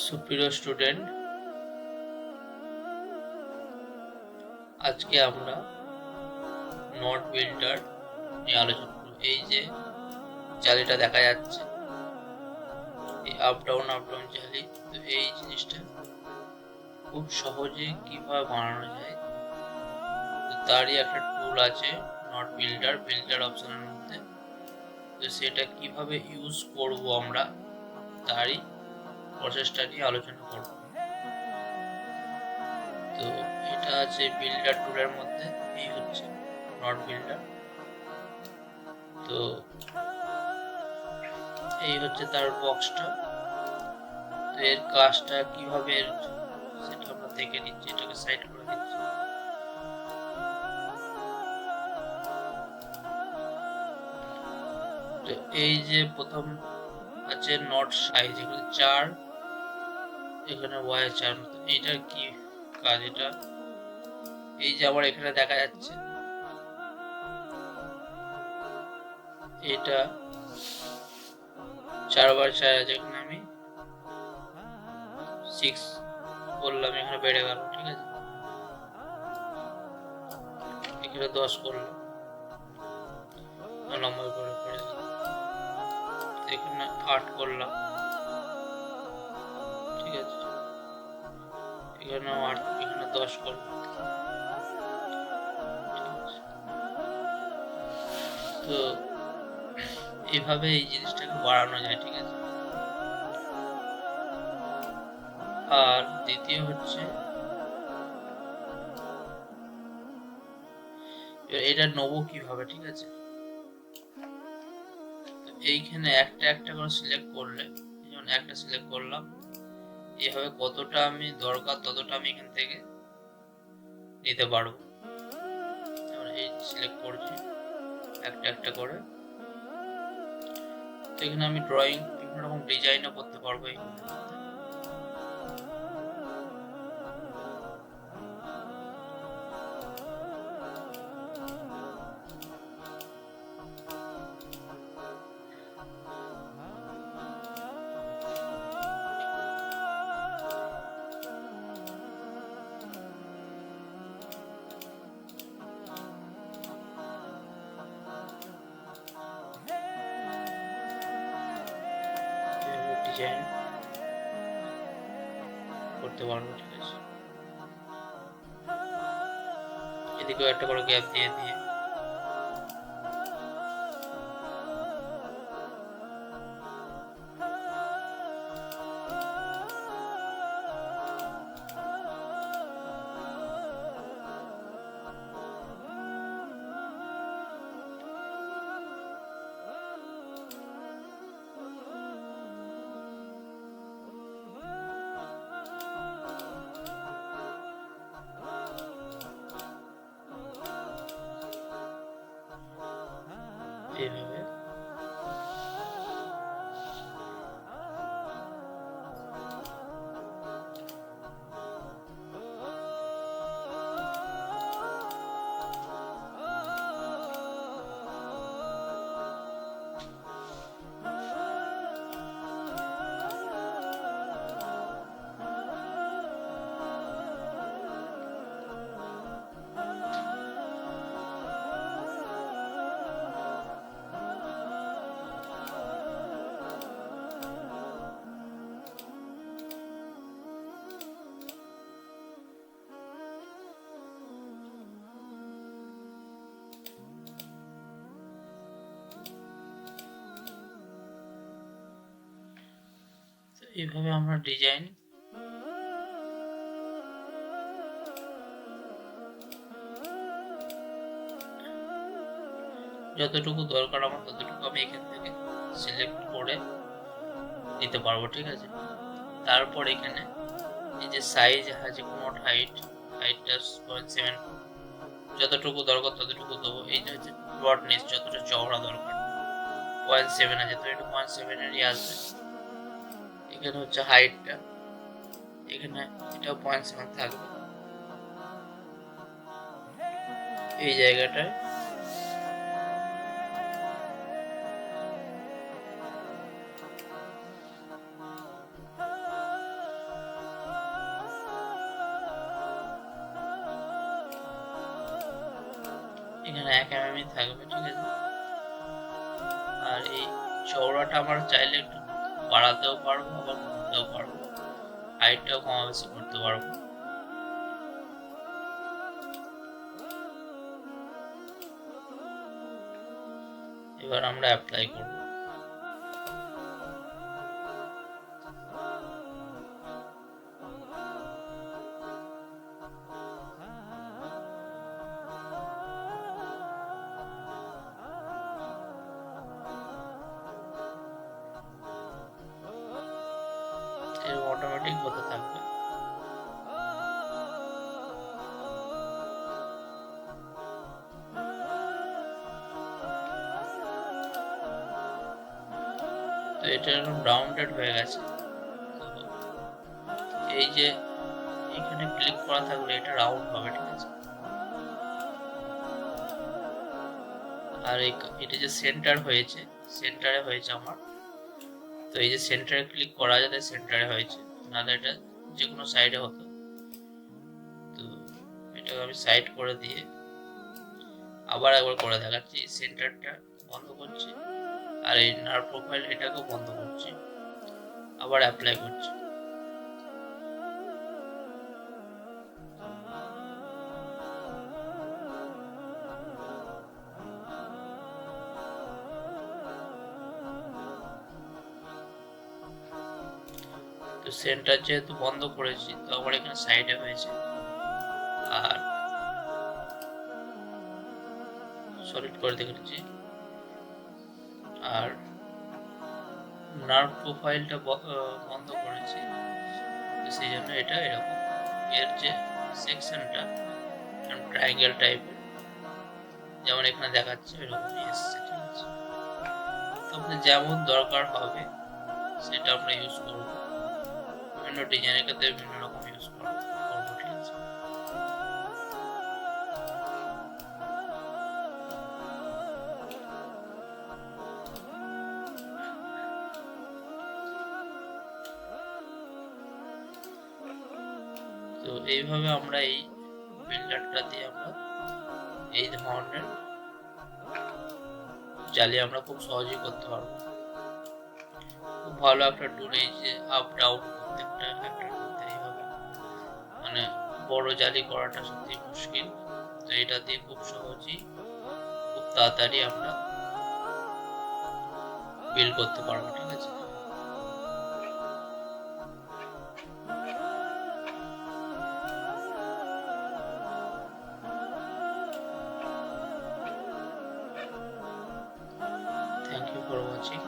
সুপ্রিয় স্টুডেন্ট, আজকে আমরা নট বিল্ডার নিয়ে আলোচনা করব। এই যে জালিটা দেখা যাচ্ছে, এই আপ ডাউন জালি, তো এই জিনিসটা খুব সহজে কিভাবে বানানো যায়, তো তারই একটা টুল আছে নট বিল্ডার অপশনের মধ্যে। তো সেটা কিভাবে ইউজ করব আমরা, তারই প্রসেসটা নিয়ে আলোচনা করব। তো এটা আছে বিল্ডার টুলের মধ্যে, এই হচ্ছে নট বিল্ডার। তো এই হচ্ছে তার বক্সটা। তো এর কাজটা কিভাবে সেটা আমরা দেখে নিচ্ছি, এটাকে সাইড করে দিচ্ছি। তো এই যে প্রথম আছে নট সাইজ, এখানে 4, এখানে ওয়াই 4। এইটার কি কাজ? এটা এই যে আবার এখানে দেখা যাচ্ছে, এটা 4x4 আছে, এখানে আমি 6 করলাম, এখানে বেড়ে গেল, ঠিক আছে। এখানে 10 করলাম, লম্বা করে পড়ে গেল। এখানে 8 করলাম, ঠিক আছে। এখানে 8, এখানে 10 করলাম, তো এইভাবে এই জিনিসটাকে বাড়ানো যায়, ঠিক আছে। আর দ্বিতীয় হচ্ছে এটা নেবো কিভাবে, ঠিক আছে। এইখানে একটা একটা করে সিলেক্ট করলে, যেমন একটা সিলেক্ট করলাম, এইভাবে কতটা আমি দরকার ততটা আমি এখান থেকে নিতে পারবো। যেমন এই সিলেক্ট করছি একটা একটা করে। তো এখানে আমি ড্রয়িং বিভিন্ন রকম ডিজাইনও করতে পারবো। ডিজাইন করতে পারবো, ঠিক আছে। এদিকেও একটা করে গ্যাপ দিয়ে দিয়ে এইভাবে। এইভাবে আমরা ডিজাইন যতটুকু দরকার আমার ততটুকু আমি এখান থেকে সিলেক্ট করে নিতে পারবো, ঠিক আছে। তারপর এখানে এই যে সাইজ আছে, কোন হাইটটা 0.7, যতটুকু দরকার ততটুকু দেবো। এইটা হচ্ছে ব্রডনেস, যতটা চওড়া দরকার 0.7 আছে, তো এটা 0.7-এরই আসবে। এখানে হচ্ছে হাইটটা, এখানে এটাও 0.7 থাকবে এই জায়গাটায়। এখানে 1 mm থাকবে, ঠিক আছে। আর এই চওড়াটা আমরা চাইলে একটু বাড়াতেও পারবো, আবার কমাতেও পারবো, হাইটটাও কমা বেশি করতে পারবো। এবার আমরা অ্যাপ্লাই করব। অটোমেটিক হতে থাকবে। তো এটা এরকম রাউন্ডেড হয়ে গেছে। তো এই যে এখানে ক্লিক করা থাকলে এটা রাউন্ড হবে, ঠিক আছে। আর এটা যে সেন্টার হয়েছে, সেন্টারে হয়েছে আমার। তো এই যে সেন্টারে ক্লিক করা যাতে সেন্টারে হয়েছে, নাহলে এটা যে কোনো সাইডে হতো। তো এটাকে আমি সাইড করে দিয়ে আবার একবার করে দেখাচ্ছি। সেন্টারটা বন্ধ করছি, আর এই নার্ভ প্রোফাইল এটাকেও বন্ধ করছি, আবার অ্যাপ্লাই করছি। তো সেন্টার যেহেতু বন্ধ করেছি, তো আবার এখানে সাইডে হয়েছে। আর সলিড করে দেখেছি। আর নার্ভ প্রোফাইলটা বন্ধ করেছি, তো সেই জন্য এটা এরকম। এর যে সেকশনটা ট্রায়াঙ্গেল টাইপের, যেমন এখানে দেখাচ্ছে এরকমই এসছে, ঠিক আছে। তো আপনার যেমন দরকার হবে সেটা আমরা ইউজ করব। বিভিন্ন ডিজাইনের ক্ষেত্রে বিভিন্ন রকম ইউজ করবো, ঠিক আছে। তো এইভাবে আমরা এই বিল্ডারটা দিয়ে আমরা এই ধরনের জালি আমরা খুব সহজেই করতে পারবো। খুব ভালো একটা টুল, এই যে আপ ডাউন প্রত্যেকটা ফ্যাক্টর করতেই হবে, মানে বড় জালি করাটা সত্যি মুশকিল। তো এটা দিয়ে খুব সহজেই খুব তাড়াতাড়ি আমরা বিল্ড করতে পারবো, ঠিক আছে। Thank you for watching.